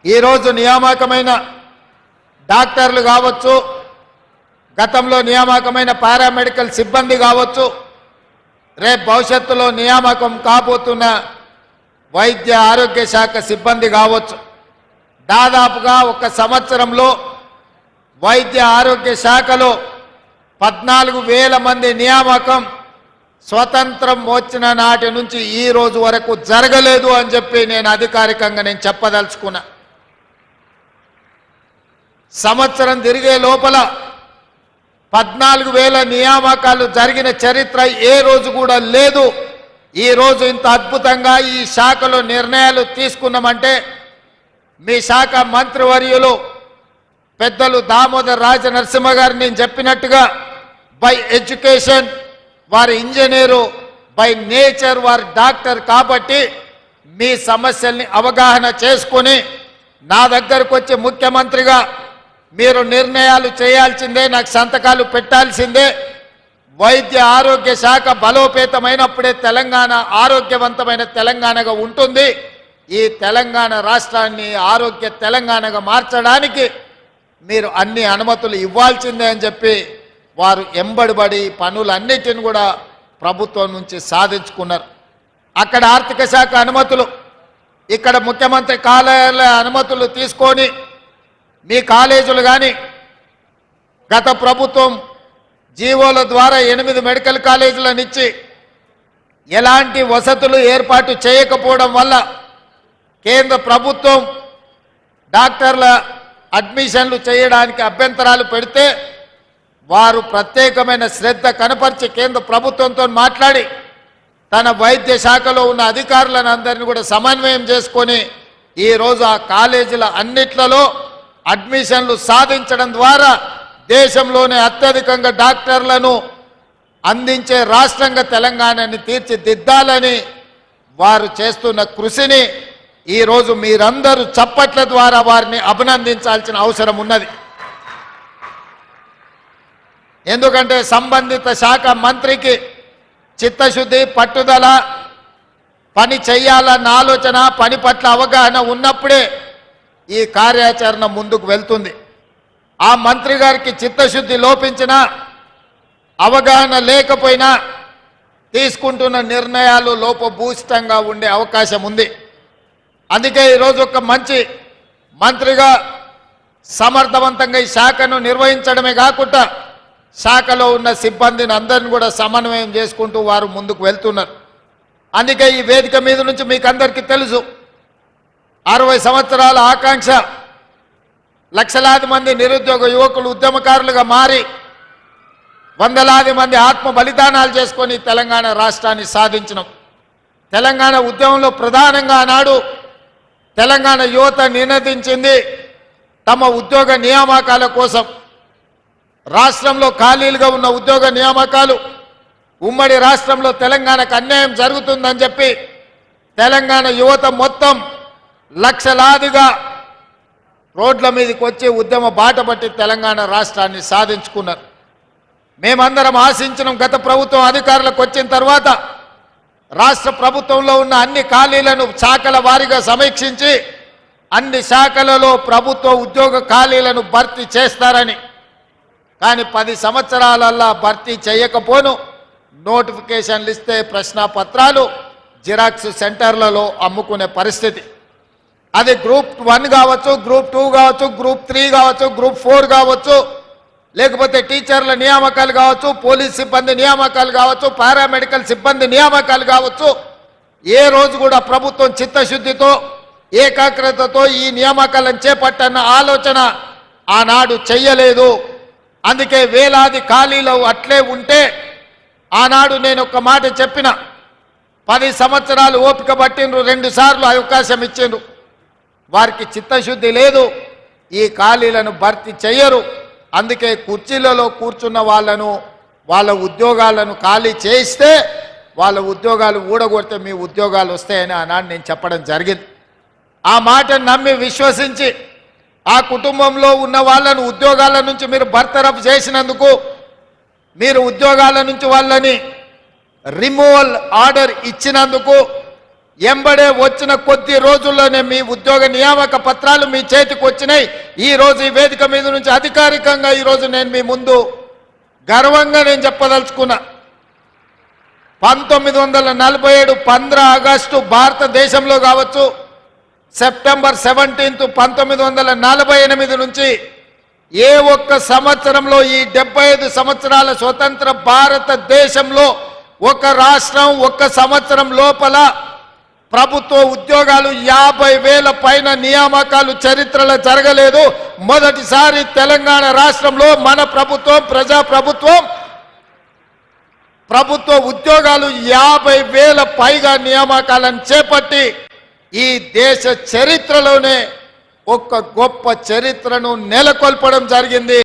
ఈరోజు నియామకమైన డాక్టర్లు కావచ్చు, గతంలో నియామకమైన పారామెడికల్ సిబ్బంది కావచ్చు, రేపు భవిష్యత్తులో నియామకం కాబోతున్న వైద్య ఆరోగ్య శాఖ సిబ్బంది కావచ్చు, దాదాపుగా ఒక సంవత్సరంలో వైద్య ఆరోగ్య శాఖలో 14,000 మంది నియామకం స్వతంత్రం వచ్చిన నాటి నుంచి ఈ రోజు వరకు జరగలేదు అని చెప్పి నేను అధికారికంగా చెప్పదలుచుకున్నా. సంవత్సరం తిరిగే లోపల 14,000 నియామకాలు జరిగిన చరిత్ర ఏ రోజు కూడా లేదు. ఈ రోజు ఇంత అద్భుతంగా ఈ శాఖలో నిర్ణయాలు తీసుకున్నామంటే మీ శాఖ మంత్రివర్యులు పెద్దలు దామోదర్ రాజ నరసింహ గారు నేను చెప్పినట్టుగా బై ఎడ్యుకేషన్ వారి ఇంజనీరు, బై నేచర్ వారి డాక్టర్ కాబట్టి మీ సమస్యల్ని అవగాహన చేసుకొని నా దగ్గరకు వచ్చి ముఖ్యమంత్రిగా మీరు నిర్ణయాలు చేయాల్సిందే, నాకు సంతకాలు పెట్టాల్సిందే. వైద్య ఆరోగ్య శాఖ బలోపేతమైనప్పుడే తెలంగాణ ఆరోగ్యవంతమైన తెలంగాణగా ఉంటుంది. ఈ తెలంగాణ రాష్ట్రాన్ని ఆరోగ్య తెలంగాణగా మార్చడానికి మీరు అన్ని అనుమతులు ఇవ్వాల్సిందే అని చెప్పి వారు ఎంబడిబడి పనులన్నిటిని కూడా ప్రభుత్వం నుంచి సాధించుకున్నారు. అక్కడ ఆర్థిక శాఖ అనుమతులు, ఇక్కడ ముఖ్యమంత్రి కార్యాలయ అనుమతులు తీసుకొని మీ కాలేజీలు కానీ గత ప్రభుత్వం జీవోల ద్వారా 8 మెడికల్ కాలేజీలను ఇచ్చి ఎలాంటి వసతులు ఏర్పాటు చేయకపోవడం వల్ల కేంద్ర ప్రభుత్వం డాక్టర్ల అడ్మిషన్లు చేయడానికి అభ్యంతరాలు పెడితే వారు ప్రత్యేకమైన శ్రద్ధ కనపరిచి కేంద్ర ప్రభుత్వంతో మాట్లాడి తన వైద్య శాఖలో ఉన్న అధికారులను అందరినీ కూడా సమన్వయం చేసుకొని ఈరోజు ఆ కాలేజీల అన్నిట్లలో అడ్మిషన్లు సాధించడం ద్వారా దేశంలోనే అత్యధికంగా డాక్టర్లను అందించే రాష్ట్రంగా తెలంగాణని తీర్చిదిద్దాలని వారు చేస్తున్న కృషిని ఈరోజు మీరందరూ చప్పట్ల ద్వారా వారిని అభినందించాల్సిన అవసరం ఉన్నది. ఎందుకంటే సంబంధిత శాఖ మంత్రికి చిత్తశుద్ధి, పట్టుదల, పని చెయ్యాలన్న ఆలోచన, పని పట్ల అవగాహన ఉన్నప్పుడే ఈ కార్యాచరణ ముందుకు వెళ్తుంది. ఆ మంత్రి గారికి చిత్తశుద్ధి లోపించినా, అవగాహన లేకపోయినా తీసుకుంటున్న నిర్ణయాలు లోపభూయిష్టంగా ఉండే అవకాశం ఉంది. అందుకే ఈరోజు ఒక మంచి మంత్రిగా సమర్థవంతంగా ఈ శాఖను నిర్వహించడమే కాకుండా శాఖలో ఉన్న సిబ్బందిని అందరిని కూడా సమన్వయం చేసుకుంటూ వారు ముందుకు వెళ్తున్నారు. అందుకే ఈ వేదిక మీద నుంచి మీకు అందరికీ తెలుసు, 60 సంవత్సరాల ఆకాంక్ష, లక్షలాది మంది నిరుద్యోగ యువకులు ఉద్యమకారులుగా మారి వందలాది మంది ఆత్మ బలిదానాలు చేసుకొని తెలంగాణ రాష్ట్రాన్ని సాధించినాం. తెలంగాణ ఉద్యమంలో ప్రధానంగా ఆనాడు తెలంగాణ యువత నినదించింది తమ ఉద్యోగ నియామకాల కోసం. రాష్ట్రంలో ఖాళీలుగా ఉన్న ఉద్యోగ నియామకాలు, ఉమ్మడి రాష్ట్రంలో తెలంగాణకు అన్యాయం జరుగుతుందని చెప్పి తెలంగాణ యువత మొత్తం లక్షలాదిగా రోడ్ల మీదకి వచ్చి ఉద్యమ బాట పట్టి తెలంగాణ రాష్ట్రాన్ని సాధించుకున్నారు. మేమందరం ఆశించినాం, గత ప్రభుత్వం అధికారులకు వచ్చిన తర్వాత రాష్ట్ర ప్రభుత్వంలో ఉన్న అన్ని ఖాళీలను శాఖల వారీగా సమీక్షించి అన్ని శాఖలలో ప్రభుత్వ ఉద్యోగ ఖాళీలను భర్తీ చేస్తారని. కానీ 10 సంవత్సరాలల్లా భర్తీ చేయకపోను నోటిఫికేషన్లు ఇస్తే ప్రశ్నాపత్రాలు జిరాక్స్ సెంటర్లలో అమ్ముకునే పరిస్థితి. అది గ్రూప్ 1 కావచ్చు, గ్రూప్ 2 కావచ్చు, గ్రూప్ 3 కావచ్చు, గ్రూప్ 4 కావచ్చు, లేకపోతే టీచర్ల నియామకాలు కావచ్చు, పోలీస్ సిబ్బంది నియామకాలు కావచ్చు, పారామెడికల్ సిబ్బంది నియామకాలు కావచ్చు. ఏ రోజు కూడా ప్రభుత్వం చిత్తశుద్ధితో ఏకాగ్రతతో ఈ నియామకాలను చేపట్టన్న ఆలోచన ఆనాడు చెయ్యలేదు. అందుకే వేలాది ఖాళీలు అట్లే ఉంటే ఆనాడు నేను ఒక మాట చెప్పిన, 10 సంవత్సరాలు ఓపిక పట్టిండ్రు, 2 సార్లు అవకాశం ఇచ్చిండ్రు. వారికి చిత్తశుద్ధి లేదు, ఈ ఖాళీలను భర్తీ చెయ్యరు. అందుకే కుర్చీలలో కూర్చున్న వాళ్ళను, వాళ్ళ ఉద్యోగాలను ఖాళీ చేయిస్తే వాళ్ళ ఉద్యోగాలు ఊడగొడితే మీ ఉద్యోగాలు వస్తాయని ఆనాడు నేను చెప్పడం జరిగింది. ఆ మాటను నమ్మి విశ్వసించి ఆ కుటుంబంలో ఉన్న వాళ్ళను ఉద్యోగాల నుంచి మీరు బర్తరఫ్ చేసినందుకు, మీరు ఉద్యోగాల నుంచి వాళ్ళని రిమూవల్ ఆర్డర్ ఇచ్చినందుకు ఎంబడే వచ్చిన కొద్ది రోజుల్లోనే మీ ఉద్యోగ నియామక పత్రాలు మీ చేతికి వచ్చినాయి. ఈ రోజు ఈ వేదిక మీద నుంచి అధికారికంగా ఈ రోజు నేను మీ ముందు గర్వంగా నేను చెప్పదలుచుకున్నా. 1947 15 ఆగస్టు భారతదేశంలో కావచ్చు, సెప్టెంబర్ 17 1948 నుంచి ఏ ఒక్క సంవత్సరంలో ఈ 75 సంవత్సరాల స్వతంత్ర భారతదేశంలో ఒక రాష్ట్రం ఒక్క సంవత్సరం లోపల ప్రభుత్వ ఉద్యోగాలు 50,000 పైన నియామకాలు చరిత్రలో జరగలేదు. మొదటిసారి తెలంగాణ రాష్ట్రంలో మన ప్రభుత్వం ప్రజాప్రభుత్వం ప్రభుత్వ ఉద్యోగాలు 50,000 పైగా నియామకాలను చేపట్టి ఈ దేశ చరిత్రలోనే ఒక గొప్ప చరిత్రను నెలకొల్పడం జరిగింది.